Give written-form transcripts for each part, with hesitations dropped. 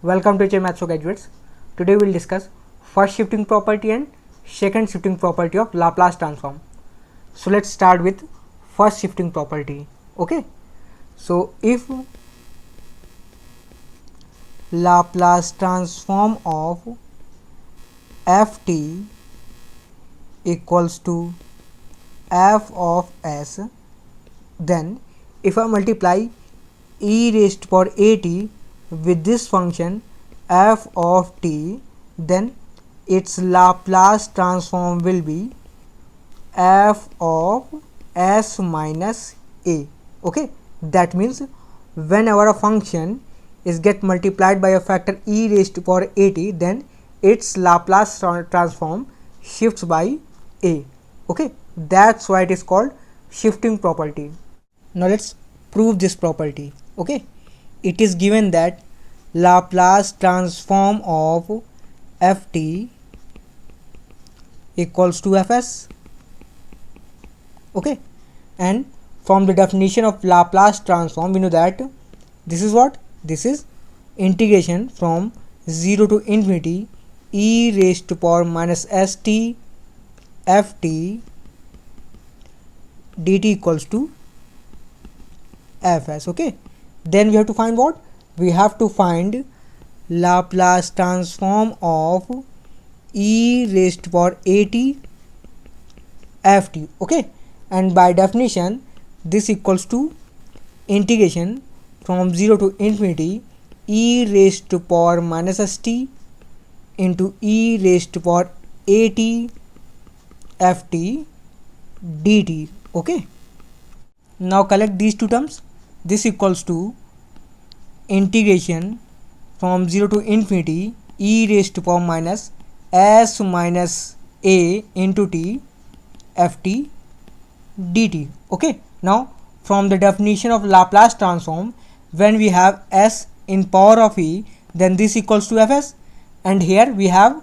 Welcome to Maths for Graduates. Today we will discuss first shifting property and second shifting property of Laplace transform. So let's start with first shifting property. Okay. So if Laplace transform of ft equals to f of s, then if I multiply e raised to power at with this function f of t, then its Laplace transform will be f of s minus a. Okay, that means whenever a function is get multiplied by a factor e raised to power at, then its Laplace transform shifts by a. Okay, that's why it is called shifting property. Now let's prove this property. Okay, it is given that Laplace transform of ft equals to fs. Okay, and from the definition of Laplace transform we know that this is what? This is integration from 0 to infinity e raised to power minus st ft dt equals to fs. Okay, then we have to find what? We have to find Laplace transform of e raised to power at ft. Okay, and by definition this equals to integration from 0 to infinity e raised to power minus st into e raised to power at ft dt. Okay, now collect these two terms. This equals to integration from 0 to infinity e raised to power minus s minus a into t ft dt. Okay, now from the definition of Laplace transform, when we have s in power of e, then this equals to fs, and here we have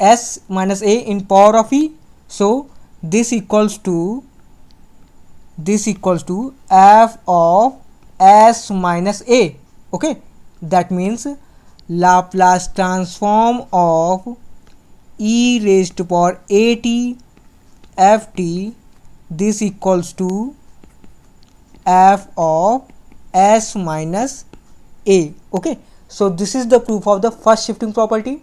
s minus a in power of e, so this equals to f of s minus a. Okay, that means Laplace transform of e raised to power at ft, this equals to f of s minus a. Okay, so this is the proof of the first shifting property.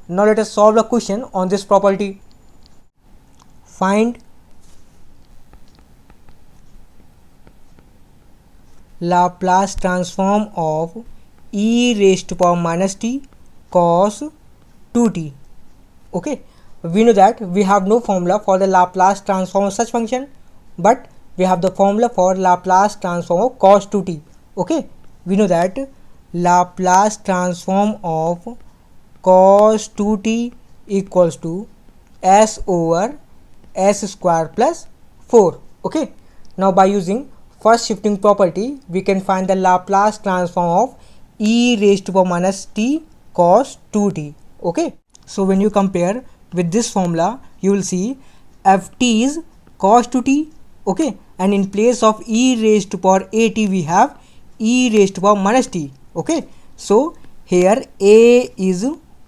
Now let us solve the question on this property. Find Laplace transform of e raised to power minus t cos 2t. Okay, we know that we have no formula for the Laplace transform of such function, but we have the formula for Laplace transform of cos 2t. Okay, we know that Laplace transform of cos 2t equals to s over s square plus 4. Okay, now by using first shifting property we can find the Laplace transform of e raised to power minus t cos 2t. Okay, so when you compare with this formula you will see ft is cos 2t. Okay, and in place of e raised to power at we have e raised to power minus t. Okay, so here a is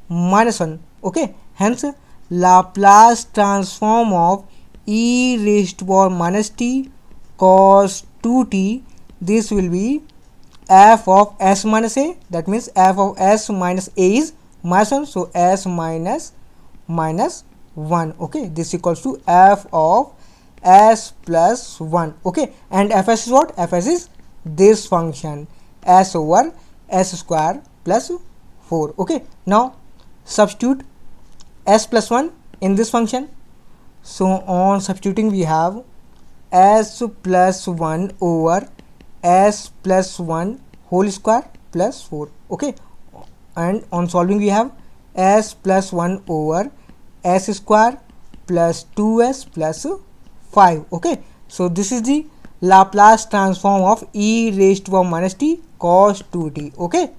minus 1. Okay, hence Laplace transform of e raised to power minus t cos 2t, this will be f of s minus a, that means f of s minus a is minus 1, so s minus 1. Okay, this equals to f of s plus 1. Okay, and fs is what? Fs is this function s over s square plus 4. Okay, now substitute s plus 1 in this function. So on substituting we have s plus 1 over s plus 1 whole square plus 4. Okay, and on solving we have s plus 1 over s square plus 2s plus 5. Okay, so this is the Laplace transform of e raised to power minus t cos 2t. Okay,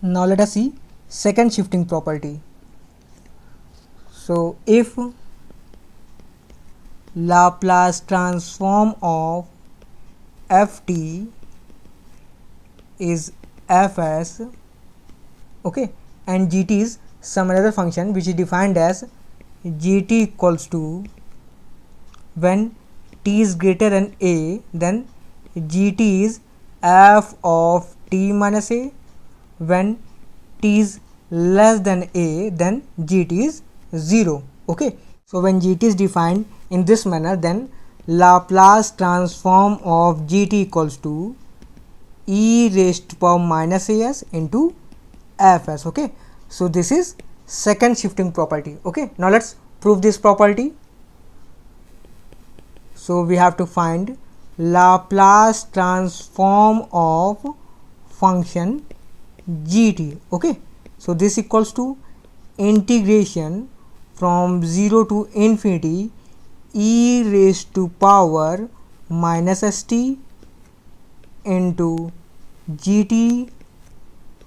now let us see second shifting property. So if Laplace transform of ft is fs, okay, and gt is some another function which is defined as gt equals to when t is greater than a, then gt is f of t minus a. When t is less than a, then gt is 0. Okay, so when gt is defined in this manner, then Laplace transform of gt equals to e raised to power minus as into fs. Okay, so this is second shifting property. Okay, now let's prove this property. So we have to find Laplace transform of function gt. Okay, so this equals to integration from 0 to infinity e raised to power minus st into gt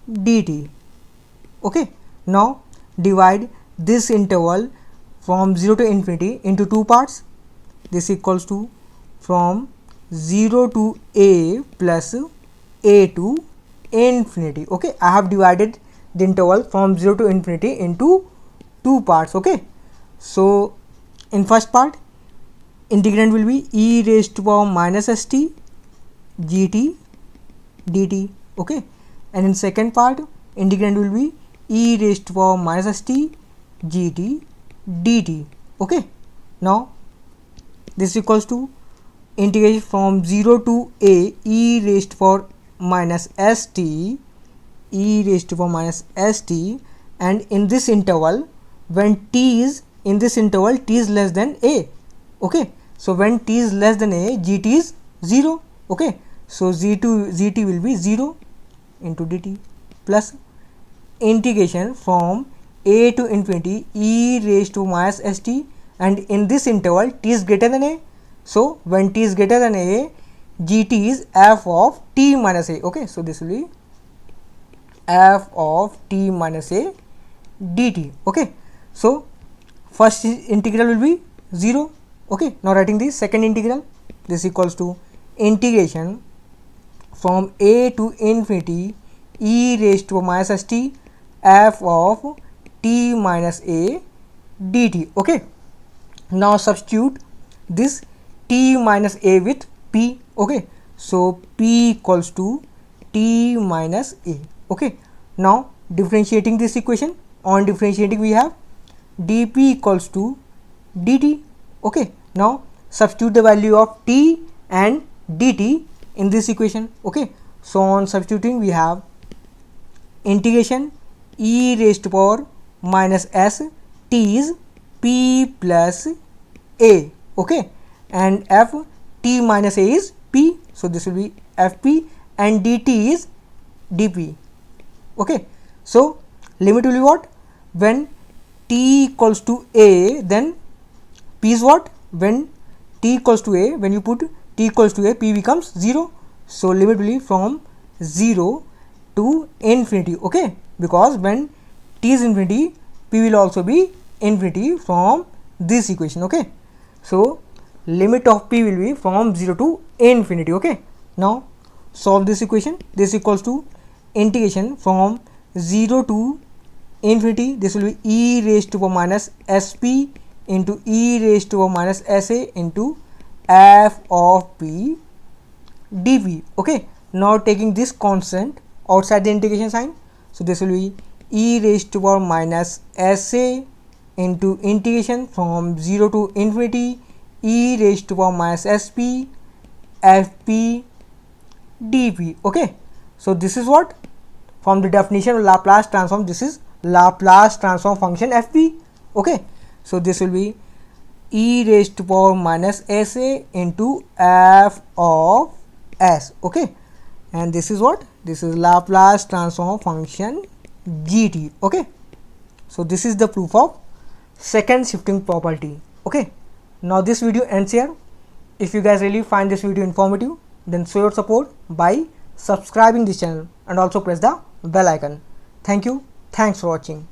dt. Okay, now divide this interval from 0 to infinity into two parts. This equals to from 0 to a plus a to infinity. Okay, I have divided the interval from 0 to infinity into two parts. Okay, so in first part, integrand will be e raised to power minus st gt dt. Okay, and in second part, integrand will be e raised to power minus st gt dt. Okay, now this equals to integration from 0 to a e raised to power minus st e raised to power minus st, and in this interval, when t is in this interval, t is less than a. Okay, so when t is less than a, gt is 0. Okay, so gt will be 0 into dt plus integration from a to infinity e raised to minus st, and in this interval t is greater than a. So when t is greater than a, gt is f of t minus a. Okay, so this will be f of t minus a dt. Okay, so first integral will be 0. Okay, now writing the second integral, this equals to integration from a to infinity e raised to minus st f of t minus a dt. Okay, now substitute this t minus a with p. Okay, so p equals to t minus a. Okay, now differentiating this equation, on differentiating we have dp equals to dt. Okay, now substitute the value of t and dt in this equation. Okay, so on substituting we have integration e raised to power minus s t is p plus a. Okay, and f t minus a is p, so this will be fp, and dt is dp. Okay, so limit will be what? When t equals to a, then p is what? When t equals to a, when you put t equals to a, p becomes 0. So limit will be from 0 to infinity. Okay, because when t is infinity, p will also be infinity from this equation. Okay, so limit of p will be from 0 to infinity. Okay, now solve this equation. This equals to integration from 0 to infinity, this will be e raised to power minus sp into e raised to power minus sa into f of p dp. Okay, now taking this constant outside the integration sign, so this will be e raised to power minus sa into integration from 0 to infinity e raised to power minus sp fp dp. Okay, so this is what, from the definition of Laplace transform, this is Laplace transform function fp. Okay, so this will be e raised to power minus sa into f of s. Okay, and this is what, this is Laplace transform function gt. Okay, so this is the proof of second shifting property. Okay, now this video ends here. If you guys really find this video informative, then show your support by subscribing this channel and also press the bell icon. Thank you. Thanks for watching.